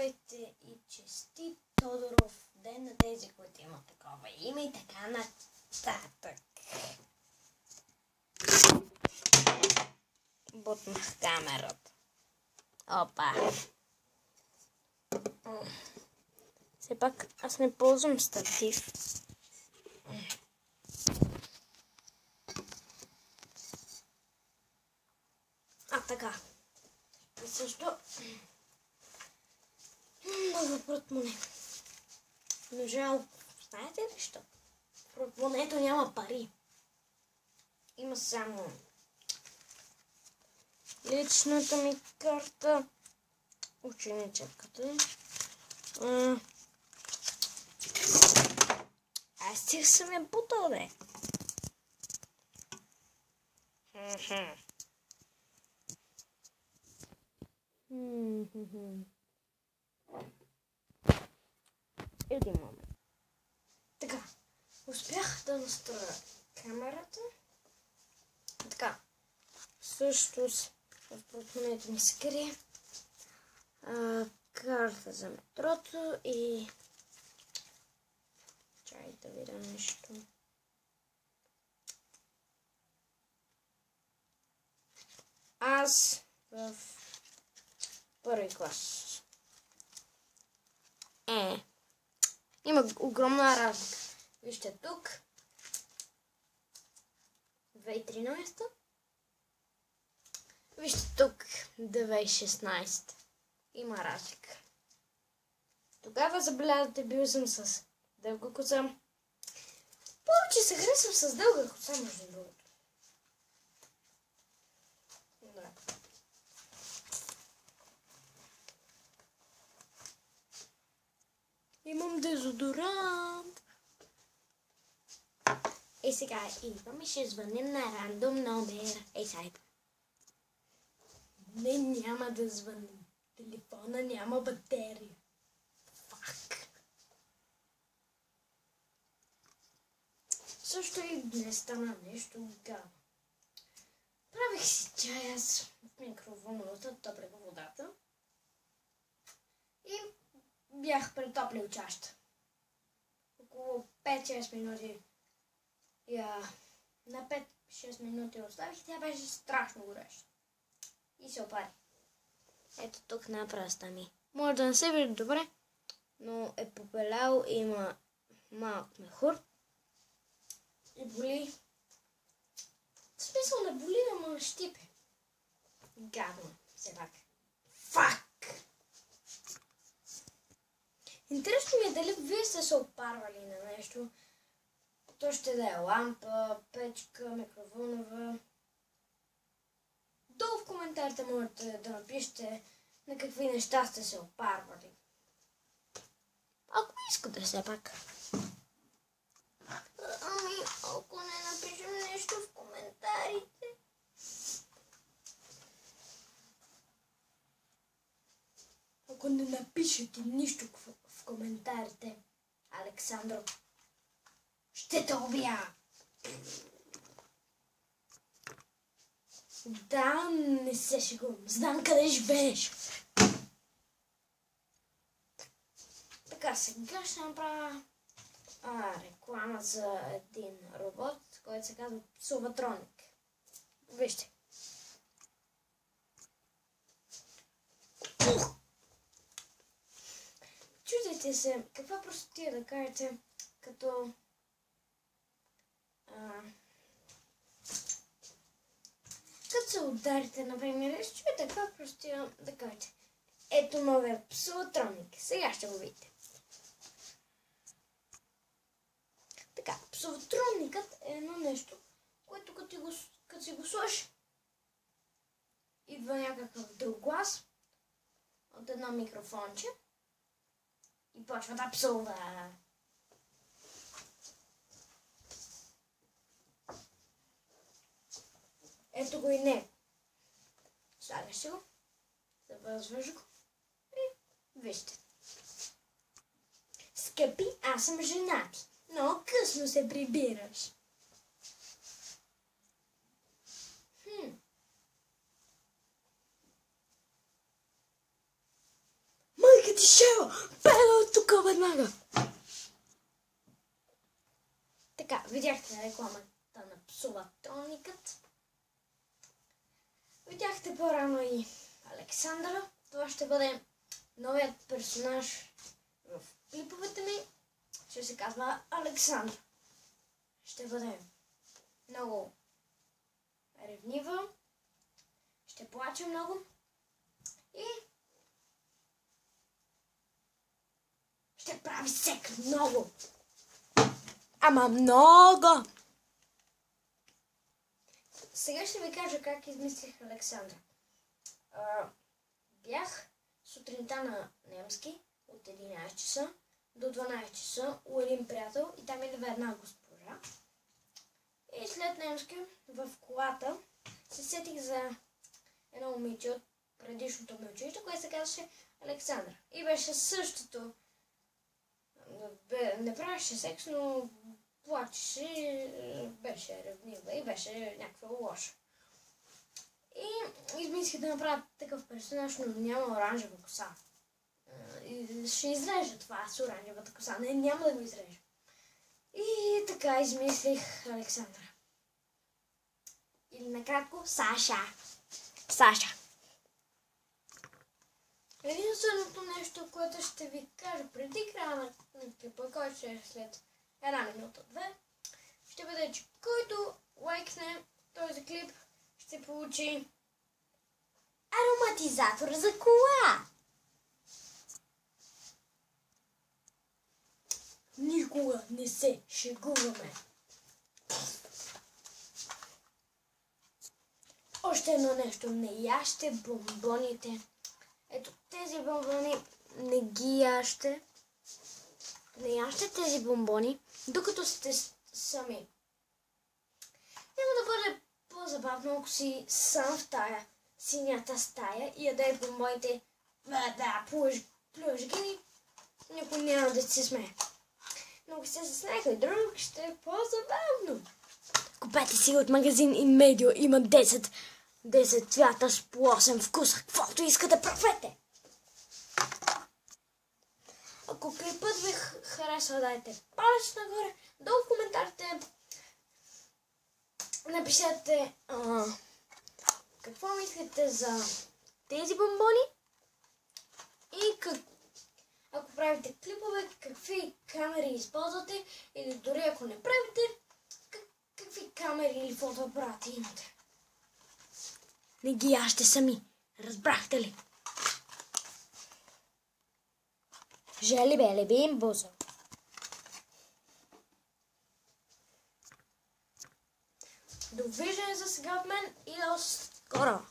Здравейте и честит Тодоров ден на тези, които имат такова име и така нататък. Бутнах камерата. Опа. Все пак аз не ползвам статив. Така. И също много портмоне. Но жалко. Знаете ли що? В портмонето няма пари. Има само личната ми карта, ученичката. Аз стих съм я бутал, бе. Един момент. Така, успях да настроя камерата. Така, също в портмонето ми се крие карта за метрото и чай да видя нещо. Аз в първи клас. Има огромна разлика. Вижте тук. 2013. Вижте тук. 2016. Има разлика. Тогава забелязвате, бил съм с дълга коса. Повече се харесвам с дълга коса, между другото. Да. Имам дезодорант. Сега идвам и ще звънем на рандом номер. Сега. Не, няма да звънем. Телефона няма батерия. Фак. Също и днес стана нещо гадно. Правих си чай аз в микровълновата, топлих водата. И бях притоплил чашата. Около 5-6 минути. На 5-6 минути оставих. Тя беше страшно гореща. И се опари. Ето тук на пръста ми. Може да не се види добре, но е попелял и има малък мехур. И боли. В смисъл не боли, ама щипе. Гадно. Все пак. Фак! Интересно ми е дали вие сте се опарвали на нещо. То ще да е лампа, печка, микровълнова. Долу в коментарите можете да напишете на какви неща сте се опарвали. Ако искате все пак. Ами, ако не напишем нещо в коментарите. Ако не напишете нищо в коментарите, Александро, ще те убия. Да, не се шегувам. Знам къде живееш. Така, сега ще направя реклама за един робот, който се казва Псоватроник. Вижте. Чудите се, каква простотия да кажете, като като се ударите, например, чуете каква простотия да кажете. Ето новият Псоватроник. Сега ще го видите. Така, Псоватроникът е едно нещо, което като си го сложиш, идва някакъв друг глас от едно микрофонче и почва да псува. Ето го и не. Слагаш го, завързваш го и вижте. Скъпи, аз съм женати. Много късно се прибираш. Майка тишева! Бега от тук веднага! Така, видяхте рекламата на Псоватроникът. Видяхте по-рано и Александра. Това ще бъде новият персонаж в клиповете ми. Ще се казва Александра. Ще бъде много ревнива. Ще плаче много. И ще прави сек много. Ама много! Сега ще ви кажа как измислих Александра. Бях сутринта на немски от 11 часа до 12 часа у един приятел и там идва една госпожа. И след немски в колата се сетих за едно момиче от предишното ми училище, което се казваше Александра. И беше същото. Не правеше секс, но плачеше, беше ревнива и беше някаква лоша. И измислих да направя такъв персонаж, но няма оранжева коса. И ще изрежа това с оранжевата коса. Не, няма да го изрежа. И така измислих Александра. Или накратко Саша. Саша. Единственото нещо, което ще ви кажа преди края на клипа, който ще е след една минута-две, ще бъде, че който лайкне този клип, ще получи ароматизатор за кола. Никога не се шегуваме. Още едно нещо. Не яще бомбоните. Ето тези бомбони не ги яще. Не яще тези бомбони, докато сте сами. Няма да бъде по-забавно, ако си сам в тая синята стая и ядеш бомбоните. Да, плюш ги, никой няма да се смее. Но ако се с някой друг, ще е по-забавно. Купете си от магазин Инмедио. Има 10 цвята с по 8 вкуса. Каквото искате, правете! Ако клипът ви харесва, дайте палец нагоре. Долу в коментарите напишете какво мислите за тези бомбони и ако правите клипове, какви камери използвате или дори ако не правите, какви камери или фотоапарати имате. Не ги яще сами. Разбрахте ли? Жели бели бим бузо. Довиждане за сега от мен и до скоро.